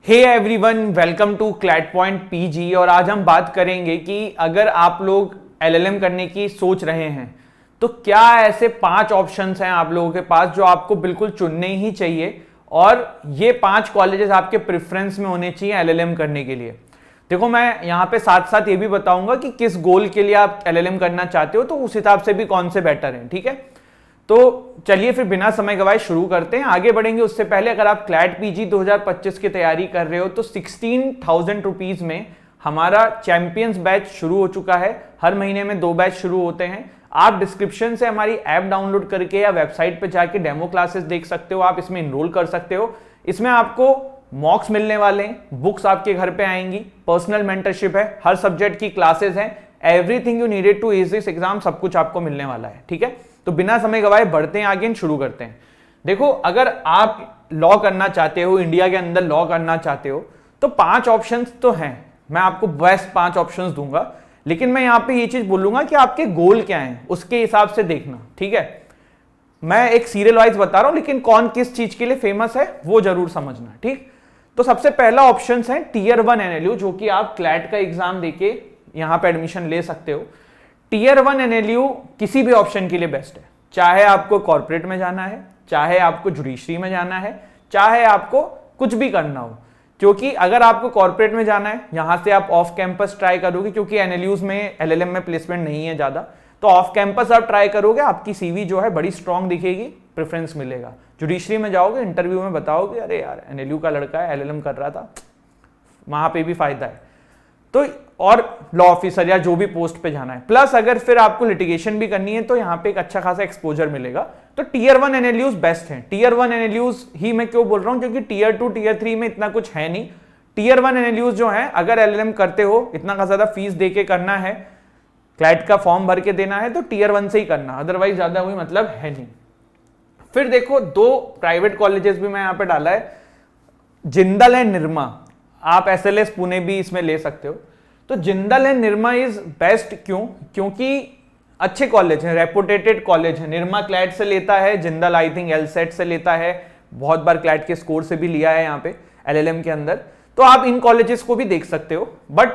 Hey everyone, welcome to CLAT point PG. और आज हम बात करेंगे कि अगर आप लोग एलएलएम करने की सोच रहे हैं तो क्या ऐसे 5 ऑप्शंस हैं आप लोगों के पास जो आपको बिल्कुल चुनने ही चाहिए, और ये 5 कॉलेजेस आपके प्रेफरेंस में होने चाहिए एलएलएम करने के लिए। देखो, मैं यहाँ पे साथ साथ ये भी बताऊंगा कि किस गोल के लिए आप एलएलएम करना चाहते हो, तो उस हिसाब से भी कौन से बेटर हैं। ठीक है, तो चलिए फिर बिना समय गवाए शुरू करते हैं। आगे बढ़ेंगे उससे पहले अगर आप क्लैट पीजी 2025 की तैयारी कर रहे हो तो 16,000 रुपीज में हमारा चैंपियंस बैच शुरू हो चुका है। हर महीने में 2 बैच शुरू होते हैं। आप डिस्क्रिप्शन से हमारी ऐप डाउनलोड करके या वेबसाइट पे जाके डेमो क्लासेस देख सकते हो। आप इसमें इनरोल कर सकते हो। इसमें आपको मॉक्स मिलने वाले हैं, बुक्स आपके घर पे आएंगी, पर्सनल मेंटरशिप है, हर सब्जेक्ट की क्लासेस हैं, everything you needed two is this exam, सब कुछ आपको मिलने वाला है। ठीक है, तो बिना समय गवाए बढ़ते हैं आगे, शुरू करते हैं। देखो, अगर आप लॉ करना चाहते हो, इंडिया के अंदर लॉ करना चाहते हो, तो 5 ऑप्शंस तो हैं। मैं आपको बेस्ट 5 ऑप्शंस दूंगा, लेकिन मैं यहां पे ये चीज बोलूंगा कि आपके गोल क्या हैं उसके हिसाब से देखना। ठीक है, मैं एक सीरियल वाइज बता रहा हूं, लेकिन कौन किस चीज के लिए फेमस है वो जरूर समझना। ठीक, तो सबसे पहला ऑप्शन है टीयर 1 एनएलयू, जो कि आप क्लैट का एग्जाम देके यहां पे एडमिशन ले सकते हो। टीयर 1 एनएलयू किसी भी ऑप्शन के लिए बेस्ट है, चाहे आपको कॉर्पोरेट में जाना है, चाहे आपको जुडिशरी में जाना है, चाहे आपको कुछ भी करना हो। क्योंकि अगर आपको कॉर्पोरेट में जाना है, यहां से आप ऑफ कैंपस ट्राई करोगे, क्योंकि एनएलयूज में एलएलएम में प्लेसमेंट नहीं है ज्यादा, तो ऑफ कैंपस आप ट्राई करोगे, आपकी सीवी जो है बड़ी स्ट्रांग दिखेगी, प्रेफरेंस मिलेगा। जुडिशरी में जाओगे, इंटरव्यू में बताओगे अरे यार एनएलयू का लड़का है, एलएलएम कर रहा था, वहां पे भी फायदा है। तो और लॉ ऑफिसर या जो भी पोस्ट पे जाना है, प्लस अगर फिर आपको लिटिगेशन भी करनी है तो यहाँ पे एक अच्छा खासा एक्सपोजर मिलेगा। तो टीयर 1 एनएलयूज बेस्ट हैं। टीयर 1 एनएलयूज ही मैं क्यों बोल रहा हूँ, क्योंकि टीयर 2 टीयर 3 में इतना कुछ है नहीं। टीयर 1 एनएलयूज जो है, अगर एलएलएम करते हो, इतना ज्यादा फीस दे के करना है, क्लैट का फॉर्म भर के देना है, तो टीयर 1 से ही करना, अदरवाइज ज्यादा कोई मतलब है नहीं। फिर देखो, 2 प्राइवेट कॉलेजेस भी मैं यहाँ पे डाला है, जिंदल एंड निरमा। आप एसएलएस पुणे भी इसमें ले सकते हो। तो Jindal and Nirma is best. क्यों? क्योंकि अच्छे कॉलेज हैं, रेपुटेटेड कॉलेज है। निरमा क्लैट से लेता है, जिंदल आई थिंक एलसेट से लेता है, बहुत बार क्लैट के स्कोर से भी लिया है यहाँ पे एलएलएम के अंदर। तो आप इन कॉलेजेस को भी देख सकते हो। बट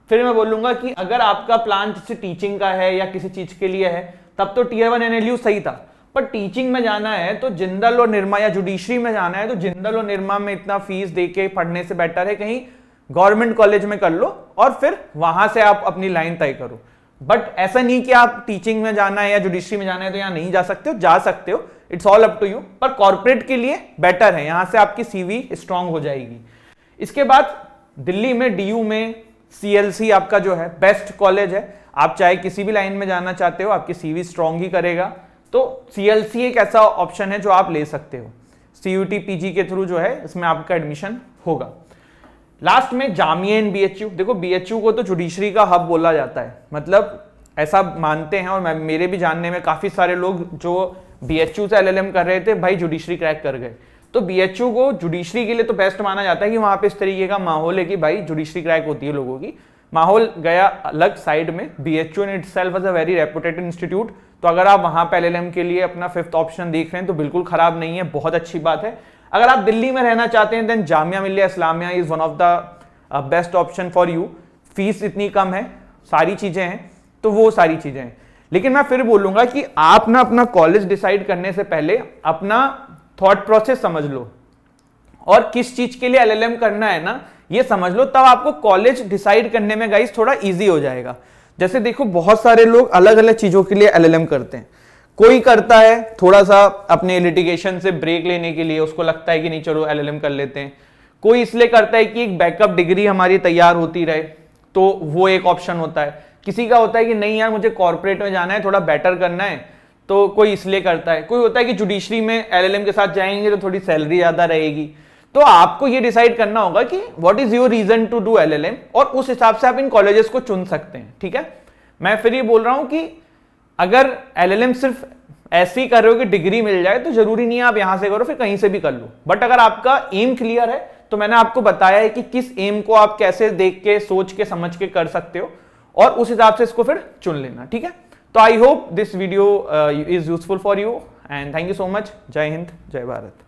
फिर मैं बोलूंगा कि अगर आपका प्लान जैसे टीचिंग का है या किसी चीज के लिए है, तब तो टीयर 1 एनएलयू सही था। पर टीचिंग में जाना है तो जिंदल और निरमा, या जुडिशरी में जाना है तो जिंदल और निरमा में इतना फीस देके पढ़ने से बेटर है कहीं गवर्नमेंट कॉलेज में कर लो, और फिर वहां से आप अपनी लाइन तय करो। बट ऐसा नहीं कि आप टीचिंग में जाना है या जुडिशरी में जाना है तो यहां नहीं जा सकते हो, जा सकते हो, it's all up to you. पर कॉर्पोरेट के लिए बेटर है, यहां से आपकी सीवी स्ट्रांग हो जाएगी। इसके बाद दिल्ली में डीयू में सीएलसी आपका जो है बेस्ट कॉलेज है। आप चाहे किसी भी लाइन में जाना चाहते हो, आपकी सीवी स्ट्रांग ही करेगा। तो सीएलसी एक ऐसा ऑप्शन है जो आप ले सकते हो। सीयूटी पीजी के थ्रू जो है इसमें आपका एडमिशन होगा। लास्ट में जामिया एंड बीएचयू। देखो, बीएचयू को तो जुडिशरी का हब बोला जाता है, मतलब ऐसा मानते हैं, और मेरे भी जानने में काफी सारे लोग जो बीएचयू से एलएलएम कर रहे थे, भाई जुडिशरी क्रैक कर गए। तो बीएचयू को जुडिशरी के लिए तो बेस्ट माना जाता है कि वहां पे इस तरीके का माहौल है कि भाई जुडिशरी क्रैक होती है लोगों की। माहौल गया अलग साइड में। BHU in itself is a very reputed institute. तो अगर आप वहां पे एलएलएम के लिए अपना 5th ऑप्शन देख रहे हैं तो बिल्कुल खराब नहीं है, बहुत अच्छी बात है। अगर आप दिल्ली में रहना चाहते हैं, then Jamia Millia Islamia is one of the best option for you. Fees इतनी कम है, सारी चीजें हैं, तो वो सारी चीजें हैं। लेकिन मैं फिर बोलूंगा कि आप ना अपना कॉलेज डिसाइड करने से पहले अपना थॉट प्रोसेस समझ लो, और किस चीज के लिए एलएलएम करना है ना ये समझ लो, तब आपको कॉलेज डिसाइड करने में गाइस थोड़ा इजी हो जाएगा। जैसे देखो, बहुत सारे लोग अलग अलग चीजों के लिए एलएलएम करते हैं। कोई करता है थोड़ा सा अपने लिटिगेशन से ब्रेक लेने के लिए, उसको लगता है कि नहीं चलो एलएलएम कर लेते हैं। कोई इसलिए करता है कि एक बैकअप डिग्री हमारी तैयार होती रहे, तो वो एक ऑप्शन होता है। किसी का होता है कि नहीं यार मुझे कॉर्पोरेट में जाना है, थोड़ा बेटर करना है, तो कोई इसलिए करता है। कोई होता है कि जुडिशरी में एलएलएम के साथ जाएंगे तो थोड़ी सैलरी ज्यादा रहेगी। तो आपको ये डिसाइड करना होगा कि what is your reason to do LLM, और उस हिसाब से आप इन कॉलेजेस को चुन सकते हैं। ठीक है, मैं फिर ये बोल रहा हूं कि अगर एलएलएम सिर्फ ऐसे ही कर रहे हो कि डिग्री मिल जाए, तो जरूरी नहीं है आप यहां से करो, फिर कहीं से भी कर लो। बट अगर आपका एम क्लियर है, तो मैंने आपको बताया है कि किस एम को आप कैसे देख के, सोच के, समझ के कर सकते हो, और उस हिसाब से इसको फिर चुन लेना। ठीक है, तो I hope this video is useful for you, and thank you so much. जय हिंद, जय भारत।